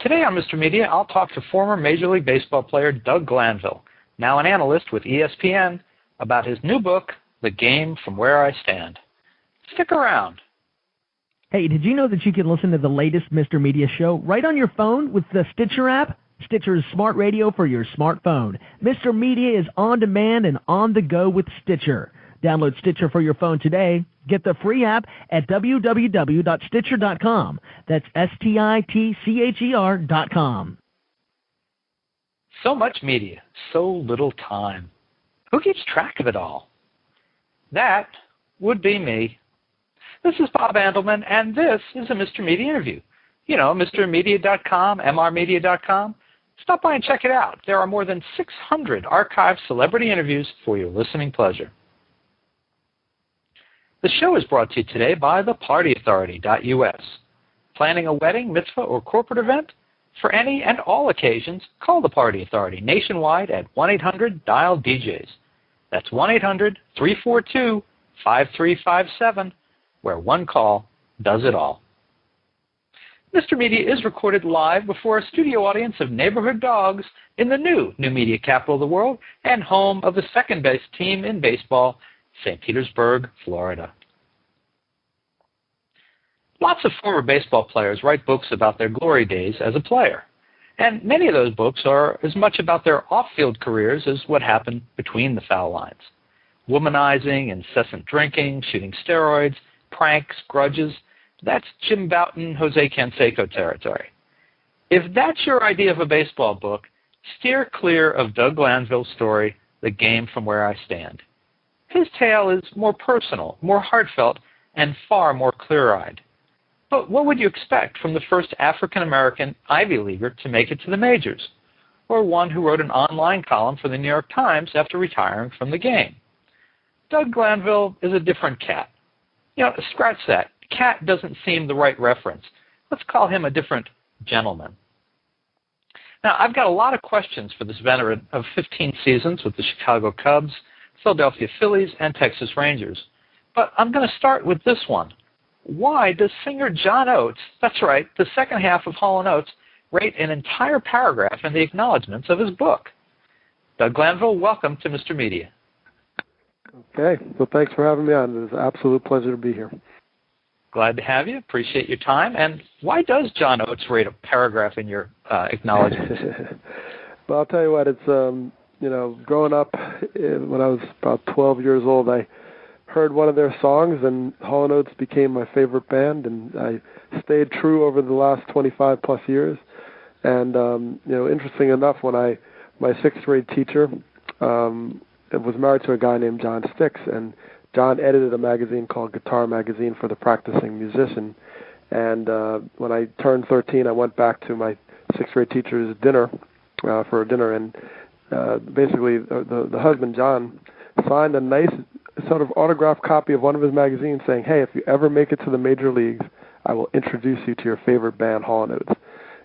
Today on Mr. Media, I'll talk to former Major League Baseball player Doug Glanville, now an analyst with ESPN, about his new book, The Game from Where I Stand. Stick around. Hey, did you know that you can listen to the latest Mr. Media show right on your phone with the Stitcher app? Stitcher's smart radio for your smartphone. Mr. Media is on demand and on the go with Stitcher. Download Stitcher for your phone today. Get the free app at www.stitcher.com. That's STITCHER.com. So much media, so little time. Who keeps track of it all? That would be me. This is Bob Andelman, and this is a Mr. Media interview. You know, MrMedia.com, MRMedia.com. Stop by and check it out. There are more than 600 archived celebrity interviews for your listening pleasure. The show is brought to you today by thepartyauthority.us. Planning a wedding, mitzvah, or corporate event? For any and all occasions, call the Party Authority nationwide at 1-800-DIAL-DJs. That's 1-800-342-5357, where one call does it all. Mr. Media is recorded live before a studio audience of neighborhood dogs in the new media capital of the world and home of the second-best team in baseball, St. Petersburg, Florida. Lots of former baseball players write books about their glory days as a player, and many of those books are as much about their off-field careers as what happened between the foul lines. Womanizing, incessant drinking, shooting steroids, pranks, grudges, that's Jim Bouton, Jose Canseco territory. If that's your idea of a baseball book, steer clear of Doug Glanville's story, The Game from Where I Stand. His tale is more personal, more heartfelt, and far more clear-eyed. But what would you expect from the first African-American Ivy Leaguer to make it to the majors, or one who wrote an online column for the New York Times after retiring from the game? Doug Glanville is a different cat. You know, scratch that. Cat doesn't seem the right reference. Let's call him a different gentleman. Now, I've got a lot of questions for this veteran of 15 seasons with the Chicago Cubs, Philadelphia Phillies, and Texas Rangers. But I'm going to start with this one. Why does singer John Oates, that's right, the second half of Hall & Oates, rate an entire paragraph in the acknowledgments of his book? Doug Glanville, welcome to Mr. Media. Okay, well, thanks for having me on. It is an absolute pleasure to be here. Glad to have you. Appreciate your time. And why does John Oates rate a paragraph in your acknowledgments? Well, I'll tell you what, it's, growing up, when I was about 12 years old, I heard one of their songs, and Hall & Oates became my favorite band, and I stayed true over the last 25 plus years. And, interesting enough, when my sixth grade teacher was married to a guy named John Sticks, and John edited a magazine called Guitar Magazine for the practicing musician. And when I turned 13, I went back to my sixth grade teacher's dinner, for a dinner, and basically the husband, John, signed a nice sort of autographed copy of one of his magazines saying, hey, if you ever make it to the major leagues, I will introduce you to your favorite band, Hall & Oates.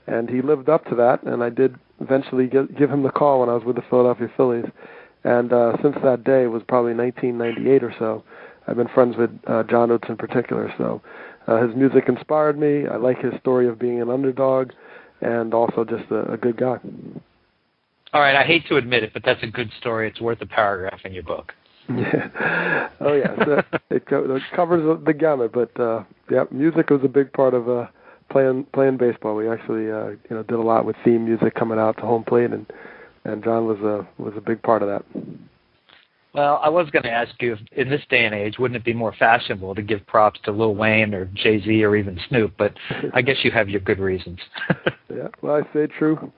And he lived up to that, and I did eventually give him the call when I was with the Philadelphia Phillies. And since that day, it was probably 1998 or so, I've been friends with John Oates in particular. So his music inspired me. I like his story of being an underdog and also just a good guy. All right, I hate to admit it, but that's a good story. It's worth a paragraph in your book. Yeah. Oh, yeah. So it covers the gamut. But, music was a big part of playing baseball. We actually, did a lot with theme music coming out to home plate, and John was a big part of that. Well, I was going to ask you, if, in this day and age, wouldn't it be more fashionable to give props to Lil Wayne or Jay-Z or even Snoop? But I guess you have your good reasons. Yeah, well, I stayed true.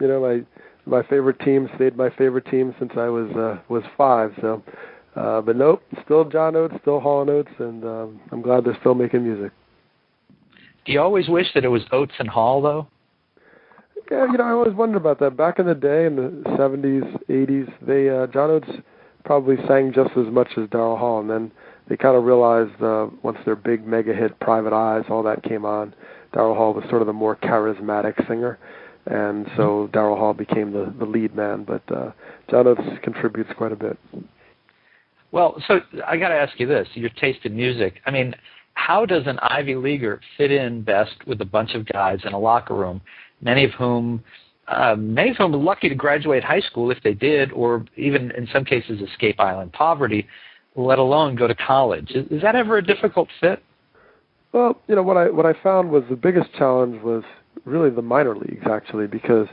My favorite team stayed my favorite team since I was 5. So, but nope, still John Oates, still Hall & Oates, and I'm glad they're still making music. Do you always wish that it was Oates and Hall, though? Yeah, I always wondered about that. Back in the day, in the 70s, 80s, John Oates probably sang just as much as Darryl Hall, and then they kind of realized once their big mega hit, Private Eyes, all that came on, Darryl Hall was sort of the more charismatic singer, and so Darryl Hall became the lead man, but John Oates contributes quite a bit. Well, so I got to ask you this, your taste in music. I mean, how does an Ivy Leaguer fit in best with a bunch of guys in a locker room, many of whom are lucky to graduate high school if they did, or even in some cases escape island poverty, let alone go to college? Is that ever a difficult fit? Well, what I found was the biggest challenge was really the minor leagues, actually, because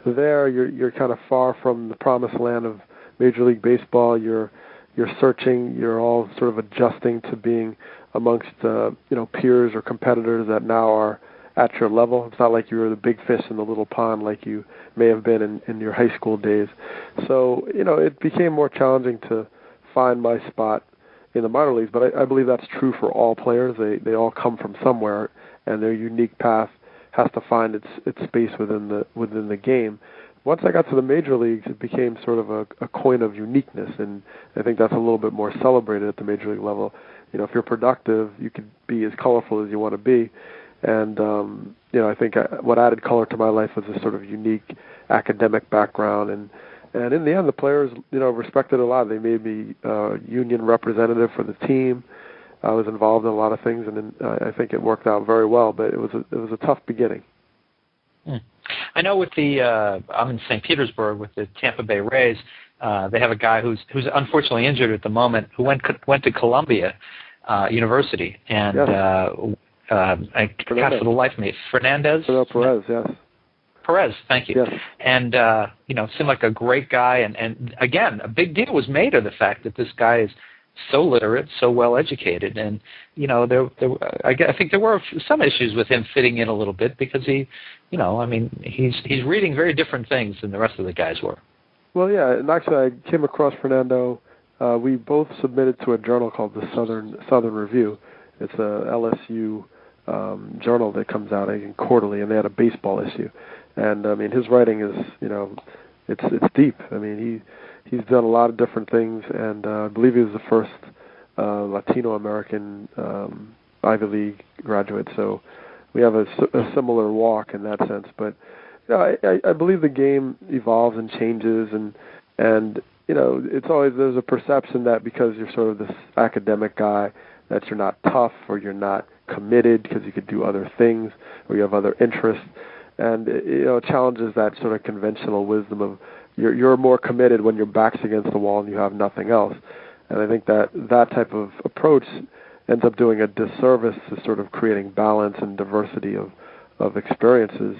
there you're kind of far from the promised land of Major League Baseball. You're searching. You're all sort of adjusting to being amongst peers or competitors that now are at your level. It's not like you were the big fish in the little pond like you may have been in your high school days. So it became more challenging to find my spot in the minor leagues. But I believe that's true for all players. They all come from somewhere, and their unique path has to find its space within the game. Once I got to the major leagues, it became sort of a coin of uniqueness, and I think that's a little bit more celebrated at the major league level. If you're productive, you can be as colorful as you want to be, and I think what added color to my life was a sort of unique academic background, and in the end, the players respected it a lot. They made me union representative for the team. I was involved in a lot of things, and I think it worked out very well. But it was a tough beginning. I know with I'm in St. Petersburg with the Tampa Bay Rays. They have a guy who's unfortunately injured at the moment who went to Columbia University, and I forgot for the life of me, Fernandez. Perez, yes. Perez, thank you. Yes. And seemed like a great guy, and again, a big deal was made of the fact that this guy is so literate, so well educated, and I think there were some issues with him fitting in a little bit because he's reading very different things than the rest of the guys were. Well, yeah, and actually I came across Fernando. We both submitted to a journal called the Southern Review. It's a LSU journal that comes out quarterly, and they had a baseball issue. And his writing is it's deep. He's done a lot of different things, and I believe he was the first Latino American Ivy League graduate. So we have a similar walk in that sense. But I believe the game evolves and changes, and it's always there's a perception that because you're sort of this academic guy that you're not tough or you're not committed because you could do other things or you have other interests, and it challenges that sort of conventional wisdom of you're more committed when your back's against the wall and you have nothing else. And I think that type of approach ends up doing a disservice to sort of creating balance and diversity of experiences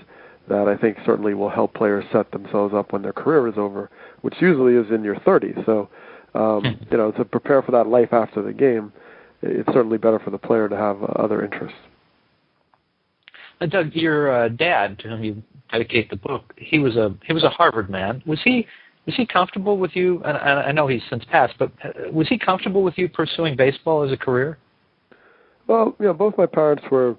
that I think certainly will help players set themselves up when their career is over, which usually is in your 30s. So, to prepare for that life after the game, it's certainly better for the player to have other interests. Doug, your dad, to whom you dedicate the book, he was a Harvard man. Was he comfortable with you? And I know he's since passed, but was he comfortable with you pursuing baseball as a career? Well, both my parents were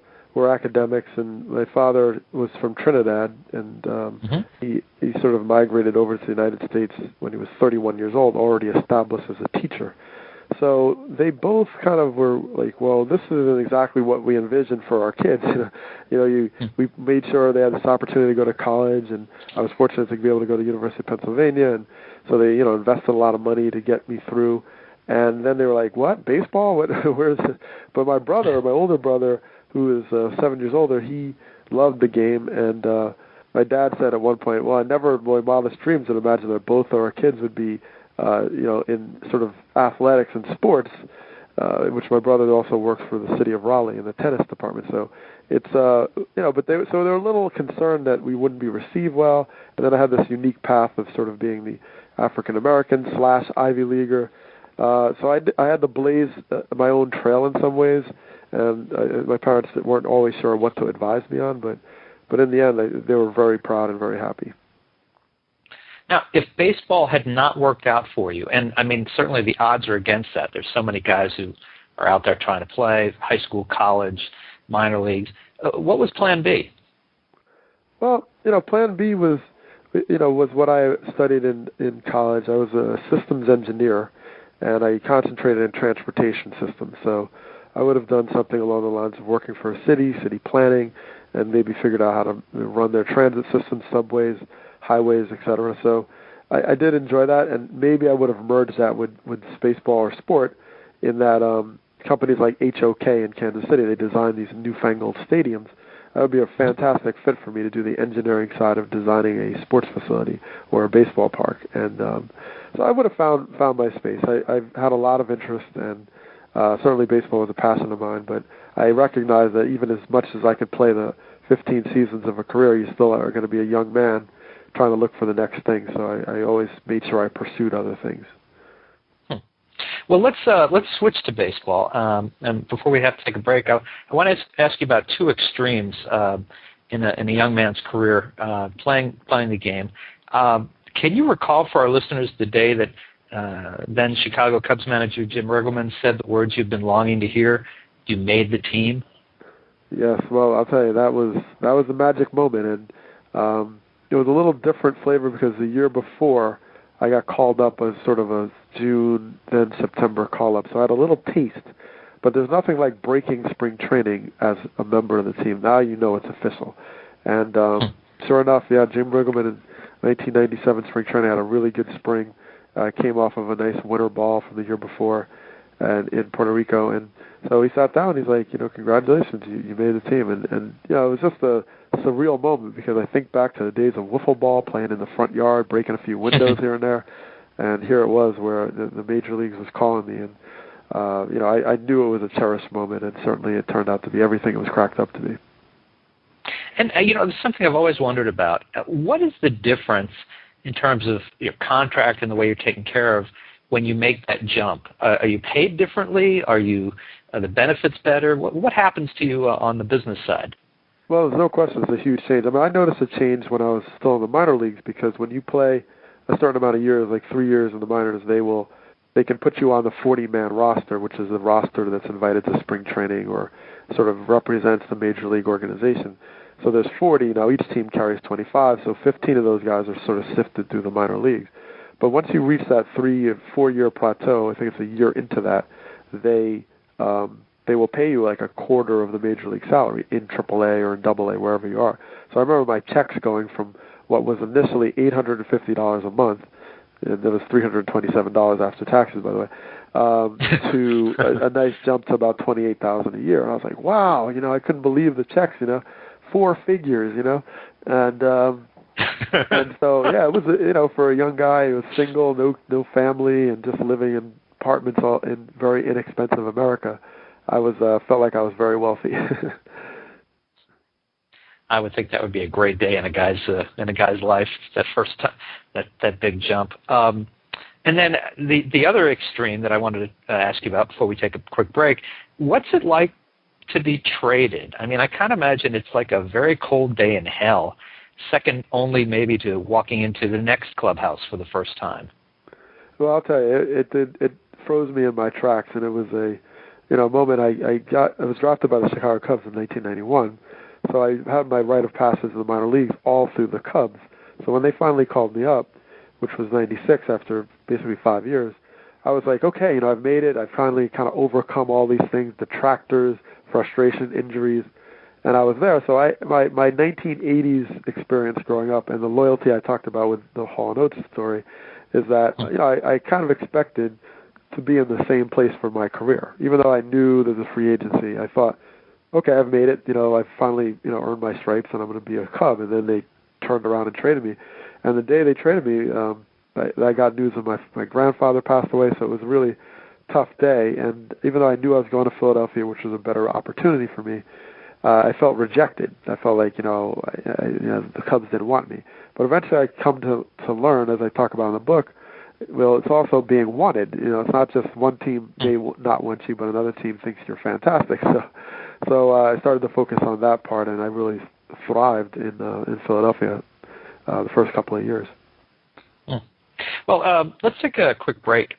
academics, and my father was from Trinidad, and he sort of migrated over to the United States when he was 31 years old, already established as a teacher. So they both kind of were like, well, this isn't exactly what we envisioned for our kids. We made sure they had this opportunity to go to college, and I was fortunate to be able to go to the University of Pennsylvania, and so they, invested a lot of money to get me through. And then they were like, what, baseball? Where's it? But my older brother, who is 7 years older, he loved the game, and my dad said at one point, well, I never in my wildest dreams would imagine that both of our kids would be in sort of athletics and sports, which my brother also works for the city of Raleigh in the tennis department. So it's, but they were a little concerned that we wouldn't be received well. And then I had this unique path of sort of being the African American / Ivy Leaguer. So I had to blaze my own trail in some ways, and my parents weren't always sure what to advise me on, but in the end, they were very proud and very happy. Now, if baseball had not worked out for you, and certainly the odds are against that. There's so many guys who are out there trying to play, high school, college, minor leagues. What was Plan B? Well, Plan B was what I studied in college. I was a systems engineer, and I concentrated in transportation systems. So I would have done something along the lines of working for a city planning, and maybe figured out how to run their transit systems, subways, highways, etc. So I did enjoy that, and maybe I would have merged that with baseball or sport in that, companies like HOK in Kansas City, they design these newfangled stadiums. That would be a fantastic fit for me to do the engineering side of designing a sports facility or a baseball park. And so I would have found my space. I've had a lot of interest, and certainly baseball was a passion of mine, but I recognize that even as much as I could play the 15 seasons of a career, you still are going to be a young man trying to look for the next thing. So I always made sure I pursued other things. Well, let's switch to baseball. And before we have to take a break, I want to ask you about two extremes in a young man's career playing the game. Can you recall for our listeners the day that then Chicago Cubs manager Jim Riggleman said the words you've been longing to hear? You made the team. Yes. Well, I'll tell you, that was the magic moment, and it was a little different flavor because the year before I got called up as sort of a June, then September call-up. So I had a little taste. But there's nothing like breaking spring training as a member of the team. Now you know it's official. And sure enough, yeah, Jim Riggleman in 1997 spring training had a really good spring. Came off of a nice winter ball from the year before and in Puerto Rico. And so he sat down and he's like, congratulations, you made the team. And it was just a surreal moment because I think back to the days of wiffle ball, playing in the front yard, breaking a few windows here and there. And here it was where the major leagues was calling me. And, I knew it was a cherished moment, and certainly it turned out to be everything it was cracked up to be. And, there's something I've always wondered about. What is the difference in terms of your contract and the way you're taken care of when you make that jump? Are you paid differently? Are the benefits better? What happens to you on the business side? Well, there's no question it's a huge change. I mean, I noticed a change when I was still in the minor leagues because when you play a certain amount of years, like 3 years in the minors, they can put you on the 40-man roster, which is the roster that's invited to spring training or sort of represents the major league organization. So there's 40. Now each team carries 25, so 15 of those guys are sort of sifted through the minor leagues. But once you reach that 4-year plateau, I think it's a year into that, they will pay you like a quarter of the major league salary in AAA or in AA, wherever you are. So I remember my checks going from what was initially $850 a month, and there was $327 after taxes, by the way, to a nice jump to about $28,000 a year. And I was like, wow, I couldn't believe the checks, 4 figures, and so yeah, it was for a young guy who was single, no family, and just living in apartments all in very inexpensive America. I was felt like I was very wealthy. I would think that would be a great day in a guy's life. That first time, that big jump. And then the other extreme that I wanted to ask you about before we take a quick break. What's it like to be traded? I mean, I can't imagine it's like a very cold day in hell, second only maybe to walking into the next clubhouse for the first time. Well, I'll tell you, it froze me in my tracks, and it was a moment. I was drafted by the Chicago Cubs in 1991. So I had my rite of passage in the minor leagues all through the Cubs. So when they finally called me up, which was 96 after basically 5 years, I was like, okay, I've made it. I've finally kind of overcome all these things, detractors, frustration, injuries, and I was there. So my 1980s experience growing up and the loyalty I talked about with the Hall & Oates story is that I kind of expected to be in the same place for my career. Even though I knew there was a free agency, I thought, okay, I've made it. I've finally, earned my stripes, and I'm going to be a Cub. And then they turned around and traded me. And the day they traded me, I got news of my grandfather passed away, so it was a really tough day. And even though I knew I was going to Philadelphia, which was a better opportunity for me, I felt rejected. I felt like, the Cubs didn't want me. But eventually I come to learn, as I talk about in the book, well, it's also being wanted. It's not just one team may not want you, but another team thinks you're fantastic. So I started to focus on that part, and I really thrived in Philadelphia the first couple of years. Well, let's take a quick break.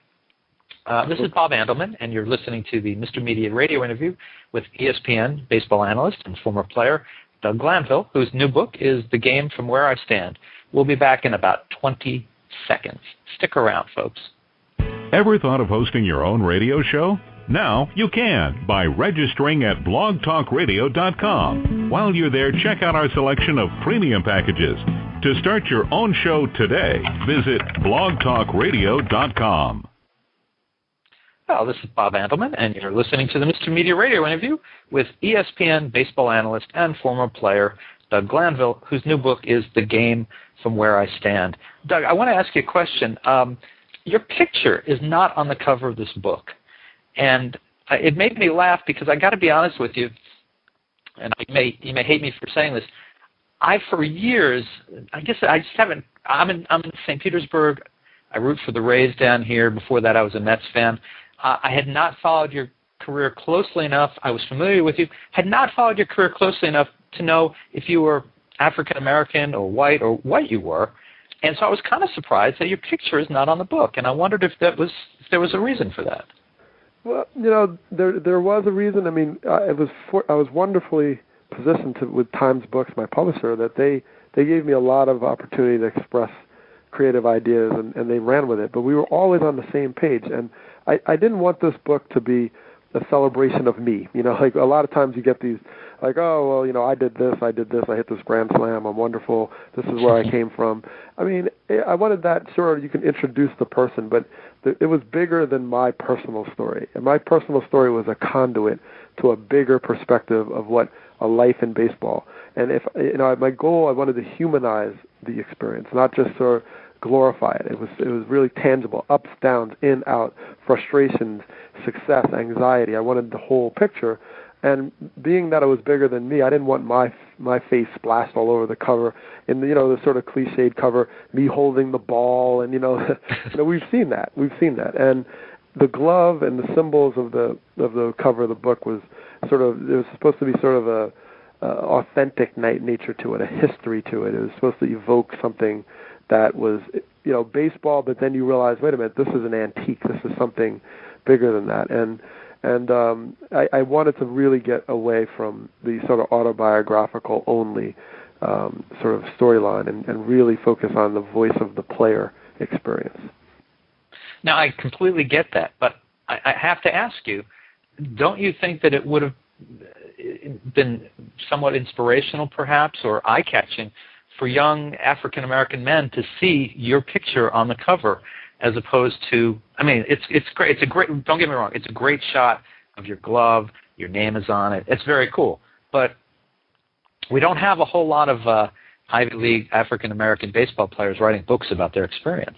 This is Bob Andelman, and you're listening to the Mr. Media radio interview with ESPN baseball analyst and former player Doug Glanville, whose new book is The Game from Where I Stand. We'll be back in about 20 seconds. Stick around, folks. Ever thought of hosting your own radio show? Now you can by registering at blogtalkradio.com. While you're there, check out our selection of premium packages. To start your own show today, visit blogtalkradio.com. Well, this is Bob Andelman, and you're listening to the Mr. Media Radio interview with ESPN baseball analyst and former player Doug Glanville, whose new book is The Game from Where I Stand. Doug, I want to ask you a question. Your picture is not on the cover of this book, and it made me laugh because I got to be honest with you, and you may hate me for saying this. For years, I guess I just haven't. I'm in St. Petersburg. I root for the Rays down here. Before that, I was a Mets fan. I had not followed your career closely enough. I was familiar with you. Had not followed your career closely enough to know if you were African American or what you were. And so I was kind of surprised that your picture is not on the book. And I wondered if there was a reason for that. Well, there was a reason. I mean, I was wonderfully positioned with Times Books, my publisher, that they gave me a lot of opportunity to express creative ideas, and they ran with it. But we were always on the same page, and I didn't want this book to be a celebration of me. Like a lot of times you get these, like, oh, well, I did this, I hit this grand slam, I'm wonderful, this is where I came from. I mean, I wanted that, sure, you can introduce the person, but it was bigger than my personal story. And my personal story was a conduit to a bigger perspective of what a life in baseball. And if my goal, I wanted to humanize the experience, not just sort of glorify it. It was really tangible, ups, downs, in, out, frustrations, success, anxiety. I wanted the whole picture. And being that it was bigger than me, I didn't want my face splashed all over the cover in the sort of cliched cover, me holding the ball, and we've seen that. And the glove and the symbols of the cover of the book was it was supposed to be sort of a authentic nature to it, a history to it. It was supposed to evoke something that was, baseball, but then you realize, wait a minute, this is an antique. This is something bigger than that. And I wanted to really get away from the sort of autobiographical only sort of storyline and really focus on the voice of the player experience. Now, I completely get that, but I have to ask you, don't you think that it would have been somewhat inspirational, perhaps, or eye-catching for young African-American men to see your picture on the cover, as opposed to, I mean, it's great. It's a great, don't get me wrong, it's a great shot of your glove, your name is on it. It's very cool. But we don't have a whole lot of Ivy League African-American baseball players writing books about their experience.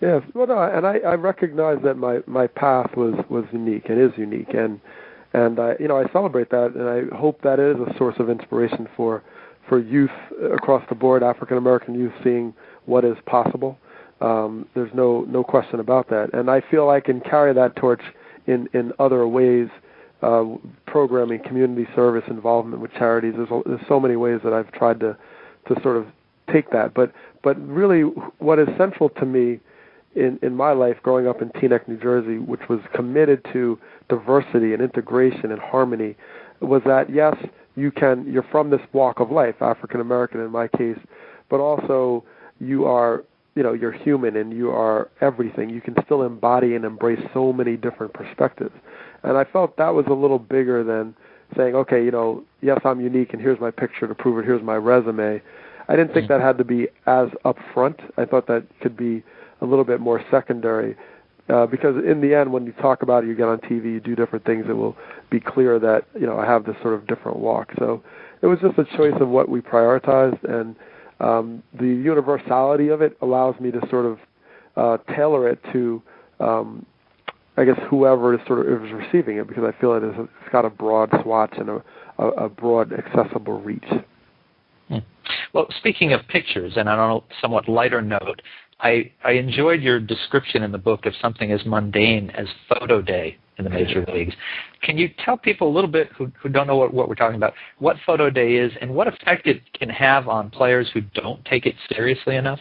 Yes, well, no, and I recognize that my path was unique and is unique, and I celebrate that, and I hope that is a source of inspiration for youth across the board, African American youth, seeing what is possible. There's no question about that, and I feel I can carry that torch in other ways, programming, community service, involvement with charities. There's so many ways that I've tried to sort of take that, but really what is central to me in my life growing up in Teaneck, New Jersey, which was committed to diversity and integration and harmony, was that, yes, you're from this walk of life, African American in my case, but also you are, you're human and you are everything. You can still embody and embrace so many different perspectives. And I felt that was a little bigger than saying, okay, yes, I'm unique and here's my picture to prove it, here's my resume. I didn't think that had to be as upfront. I thought that could be a little bit more secondary, because in the end, when you talk about it, you get on TV, you do different things, it will be clear that, I have this sort of different walk. So it was just a choice of what we prioritized, and the universality of it allows me to sort of tailor it to, I guess, whoever is receiving it, because I feel it's got a broad swatch and a broad accessible reach. Well, speaking of pictures, and on a somewhat lighter note, I enjoyed your description in the book of something as mundane as photo day in the major leagues. Can you tell people a little bit who don't know what we're talking about, what photo day is and what effect it can have on players who don't take it seriously enough?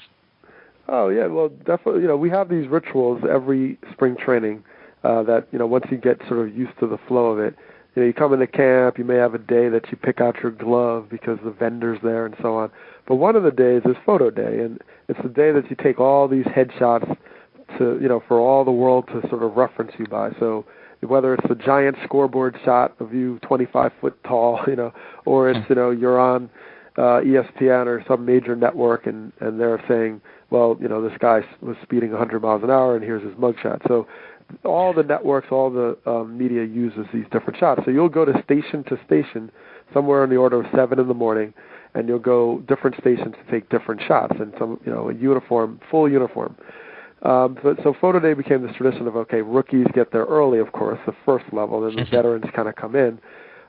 Oh, yeah, well, definitely. We have these rituals every spring training that, once you get sort of used to the flow of it, you come into camp, you may have a day that you pick out your glove because the vendor's there and so on. But one of the days is photo day, and it's the day that you take all these headshots to, for all the world to sort of reference you by. So whether it's a giant scoreboard shot of you 25 foot tall, or it's, you're on ESPN or some major network and they're saying, well, this guy was speeding 100 miles an hour and here's his mugshot. So all the networks, all the media uses these different shots. So you'll go to station, somewhere in the order of 7 in the morning, and you'll go different stations to take different shots, and some, a uniform, full uniform. So photo day became this tradition of, okay, rookies get there early, of course, the first level, then the veterans kind of come in.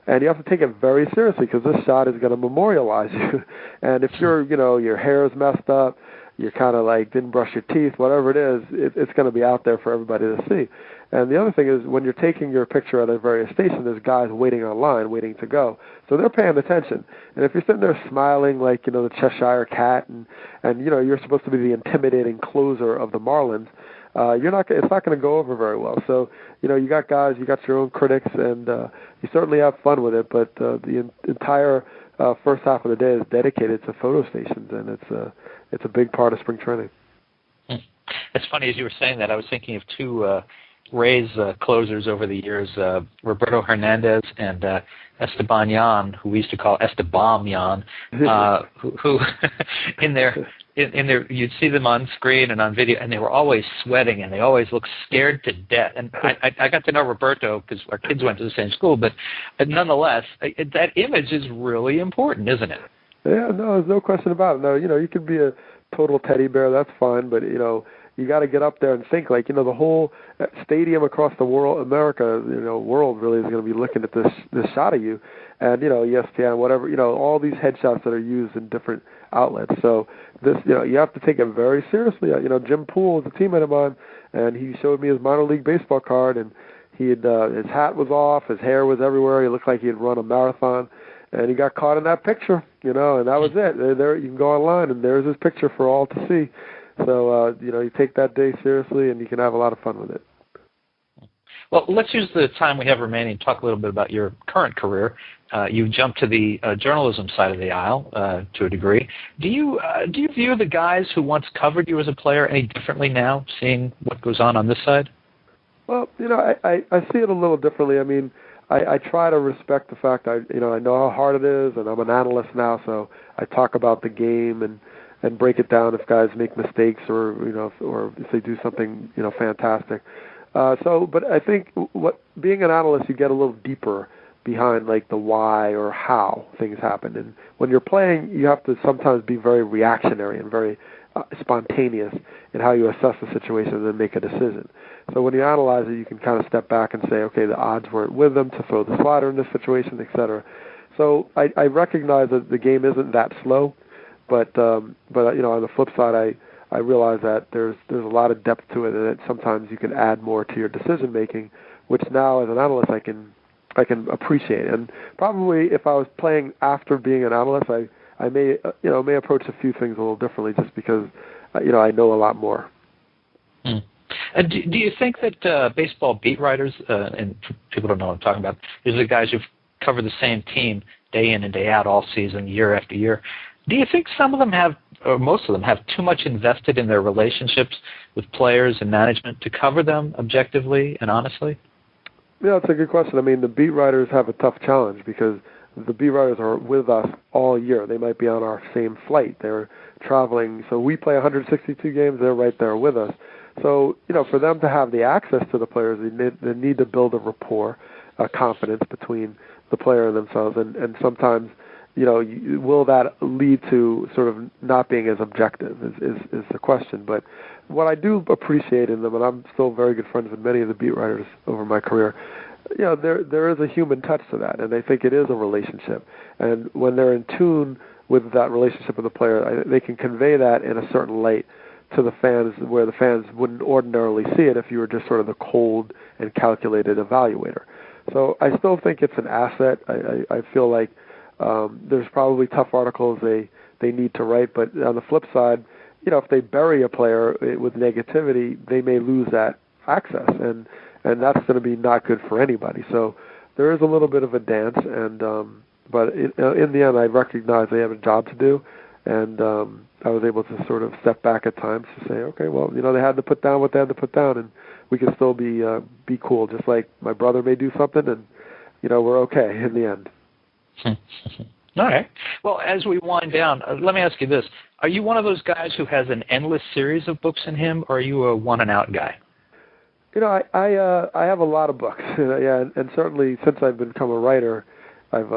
And you have to take it very seriously because this shot is going to memorialize you. And if you're, your hair is messed up, you're kind of like didn't brush your teeth, whatever it is, it's going to be out there for everybody to see. And the other thing is when you're taking your picture at a various station, there's guys waiting online, waiting to go. So they're paying attention. And if you're sitting there smiling like, the Cheshire Cat and you're supposed to be the intimidating closer of the Marlins, it's not going to go over very well. So, you got guys, you got your own critics, and you certainly have fun with it, but the entire first half of the day is dedicated to photo stations, and it's a big part of spring training. It's funny, as you were saying that, I was thinking of two Rays closers over the years, Roberto Hernandez and Esteban Yan, who we used to call Esteban Yan, who in their you'd see them on screen and on video, and they were always sweating, and they always looked scared to death. And I got to know Roberto because our kids went to the same school, but nonetheless, that image is really important, isn't it? Yeah, no, there's no question about it. No, you could be a total teddy bear, that's fine, but you got to get up there and think like, the whole stadium across the world, America, world really is going to be looking at this shot of you, and ESPN, whatever, all these headshots that are used in different outlets. So this, you have to take it very seriously. Jim Poole is a teammate of mine, and he showed me his minor league baseball card, and he had his hat was off, his hair was everywhere. He looked like he had run a marathon, and he got caught in that picture, and that was it. There, you can go online, and there's his picture for all to see. So, you take that day seriously, and you can have a lot of fun with it. Well, let's use the time we have remaining to talk a little bit about your current career. You jumped to the journalism side of the aisle to a degree. Do you view the guys who once covered you as a player any differently now, seeing what goes on this side? Well, I see it a little differently. I mean, I try to respect the fact I know how hard it is, and I'm an analyst now, so I talk about the game and break it down if guys make mistakes or if they do something fantastic. But I think being an analyst, you get a little deeper behind like the why or how things happen. And when you're playing, you have to sometimes be very reactionary and very spontaneous in how you assess the situation and then make a decision. So when you analyze it, you can kind of step back and say, okay, the odds weren't with them to throw the slider in this situation, etc. So I recognize that the game isn't that slow, but on the flip side, I realize that there's a lot of depth to it, and that sometimes you can add more to your decision making, which now as an analyst I can appreciate. And probably if I was playing after being an analyst, I may approach a few things a little differently just because I know a lot more. And do you think that baseball beat writers, and people don't know what I'm talking about, these are the guys who've covered the same team day in and day out all season, year after year, do you think some of them have, or most of them have, too much invested in their relationships with players and management to cover them objectively and honestly? Yeah, that's a good question. I mean, the beat writers have a tough challenge because the beat writers are with us all year. They might be on our same flight. They're traveling. So we play 162 games. They're right there with us. So, for them to have the access to the players, they need to build a rapport, a confidence between the player and themselves. And sometimes, will that lead to sort of not being as objective is the question. But what I do appreciate in them, and I'm still very good friends with many of the beat writers over my career, there is a human touch to that, and I think it is a relationship. And when they're in tune with that relationship with the player, they can convey that in a certain light to the fans where the fans wouldn't ordinarily see it if you were just sort of the cold and calculated evaluator. So I still think it's an asset. I feel like there's probably tough articles they need to write, but on the flip side, if they bury a player with negativity, they may lose that access, and that's going to be not good for anybody. So there is a little bit of a dance, and but in the end, I recognize they have a job to do, and I was able to sort of step back at times to say, okay, well, they had to put down what they had to put down, and we can still be cool, just like my brother may do something, and we're okay in the end. All right. Well, as we wind down, let me ask you this. Are you one of those guys who has an endless series of books in him, or are you a one-and-out guy? I have a lot of books. Yeah, and certainly since I've become a writer, I've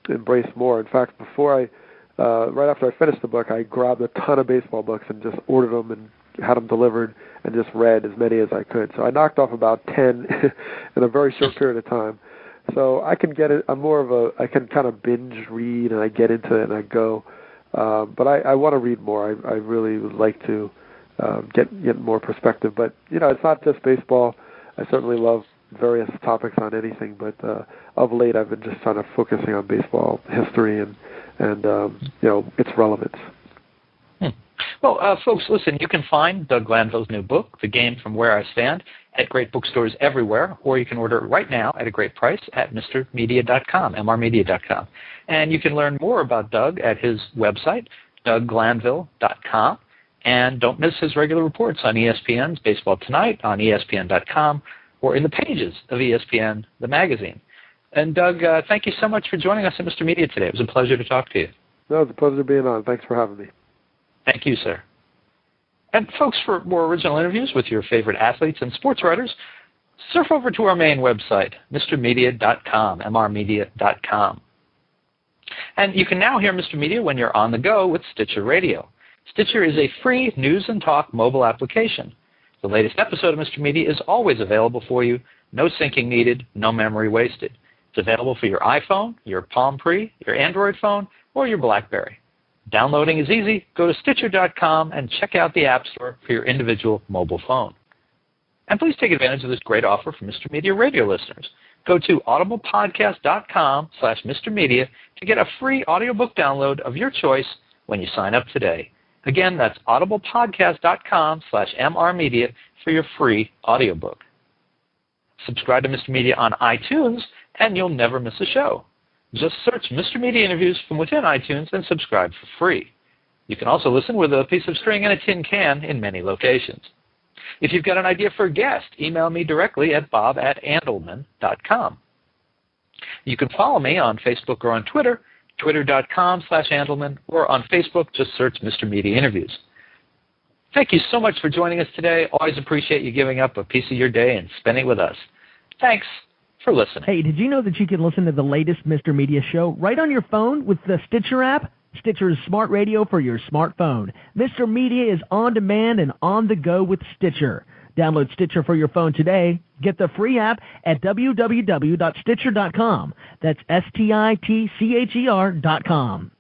embraced more. In fact, before right after I finished the book, I grabbed a ton of baseball books and just ordered them and had them delivered and just read as many as I could. So I knocked off about 10 in a very short period of time. So I can get it. I can kind of binge read, and I get into it and I go. But I want to read more. I really would like to get more perspective. But it's not just baseball. I certainly love various topics on anything. But of late, I've been just kind of focusing on baseball history and its relevance. Well, folks, listen, you can find Doug Glanville's new book, The Game from Where I Stand, at great bookstores everywhere, or you can order it right now at a great price at mrmedia.com, mrmedia.com. And you can learn more about Doug at his website, dougglanville.com. And don't miss his regular reports on ESPN's Baseball Tonight, on ESPN.com, or in the pages of ESPN, the magazine. And Doug, thank you so much for joining us at Mr. Media today. It was a pleasure to talk to you. No, it's a pleasure being on. Thanks for having me. Thank you, sir. And folks, for more original interviews with your favorite athletes and sports writers, surf over to our main website, mrmedia.com, mrmedia.com. And you can now hear Mr. Media when you're on the go with Stitcher Radio. Stitcher is a free news and talk mobile application. The latest episode of Mr. Media is always available for you, no syncing needed, no memory wasted. It's available for your iPhone, your Palm Pre, your Android phone, or your BlackBerry. Downloading is easy. Go to Stitcher.com and check out the App Store for your individual mobile phone. And please take advantage of this great offer for Mr. Media radio listeners. Go to audiblepodcast.com/Mr. Media to get a free audiobook download of your choice when you sign up today. Again, that's audiblepodcast.com/MR Media for your free audiobook. Subscribe to Mr. Media on iTunes, and you'll never miss a show. Just search Mr. Media Interviews from within iTunes and subscribe for free. You can also listen with a piece of string and a tin can in many locations. If you've got an idea for a guest, email me directly at bob@andelman.com. You can follow me on Facebook or on Twitter, twitter.com/Andelman, or on Facebook, just search Mr. Media Interviews. Thank you so much for joining us today. Always appreciate you giving up a piece of your day and spending it with us. Thanks for listening. Hey, did you know that you can listen to the latest Mr. Media show right on your phone with the Stitcher app? Stitcher is smart radio for your smartphone. Mr. Media is on demand and on the go with Stitcher. Download Stitcher for your phone today. Get the free app at www.stitcher.com. That's STITCHER.com.